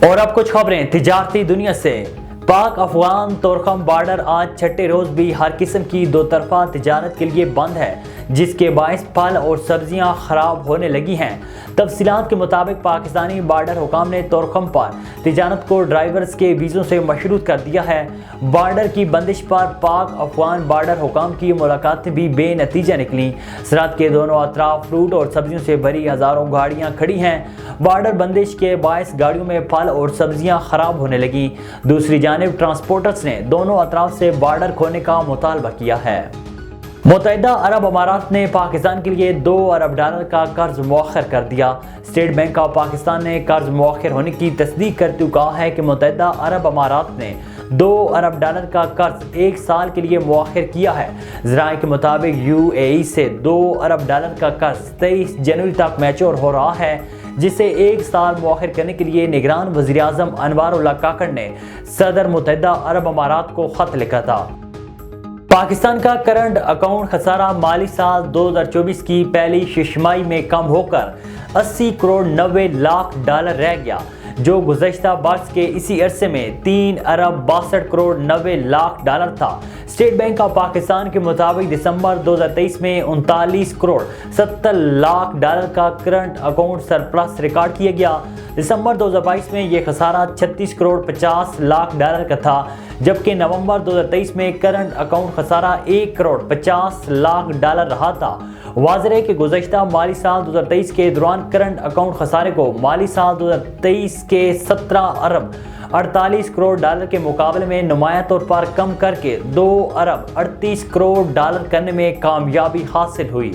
اور اب کچھ خبریں تجارتی دنیا سے۔ پاک افغان تورخم بارڈر آج چھٹے روز بھی ہر قسم کی دو طرفہ تجارت کے لیے بند ہے، جس کے باعث پھل اور سبزیاں خراب ہونے لگی ہیں۔ تفصیلات کے مطابق پاکستانی بارڈر حکام نے تورخم پر تجارت کو ڈرائیورز کے ویزوں سے مشروط کر دیا ہے۔ بارڈر کی بندش پر پاک افغان بارڈر حکام کی ملاقاتیں بھی بے نتیجہ نکلیں۔ سرحد کے دونوں اطراف فروٹ اور سبزیوں سے بھری ہزاروں گاڑیاں کھڑی ہیں۔ بارڈر بندش کے باعث گاڑیوں میں پھل اور سبزیاں خراب ہونے لگیں۔ دوسری جانب ٹرانسپورٹرز نے دونوں اطراف سے بارڈر کھولنے کا مطالبہ کیا ہے۔ متحدہ عرب امارات نے پاکستان کے لیے $2 ارب کا قرض مؤخر کر دیا۔ اسٹیٹ بینک آف پاکستان نے قرض مؤخر ہونے کی تصدیق کرتے ہوئے کہا ہے کہ متحدہ عرب امارات نے $2 ارب کا قرض 1 سال کے لیے مؤخر کیا ہے۔ ذرائع کے مطابق UAE سے $2 ارب کا قرض 23 جنوری تک میچور ہو رہا ہے، جسے 1 سال مؤخر کرنے کے لیے نگران وزیر اعظم انوار اللہ کاکڑ نے صدر متحدہ عرب امارات کو خط لکھا تھا۔ پاکستان کا کرنٹ اکاؤنٹ خسارہ مالی سال 2024 کی پہلی ششماہی میں کم ہو کر $80 کروڑ 90 لاکھ رہ گیا، جو گزشتہ برس کے اسی عرصے میں $3 ارب 62 کروڑ 90 لاکھ تھا۔ اسٹیٹ بینک آف پاکستان کے مطابق دسمبر 2023 میں $39 کروڑ 70 لاکھ کا کرنٹ اکاؤنٹ سرپلس ریکارڈ کیا گیا۔ دسمبر 2022 میں یہ خسارہ $36 کروڑ 50 لاکھ کا تھا، جبکہ نومبر 2023 میں کرنٹ اکاؤنٹ خسارہ $1 کروڑ 50 لاکھ رہا تھا۔ واضح ہے کہ گزشتہ مالی سال 2023 کے دوران کرنٹ اکاؤنٹ خسارے کو مالی سال 2023 کے $17 ارب 48 کروڑ کے مقابلے میں نمایاں طور پر کم کر کے $2 ارب 38 کروڑ کرنے میں کامیابی حاصل ہوئی۔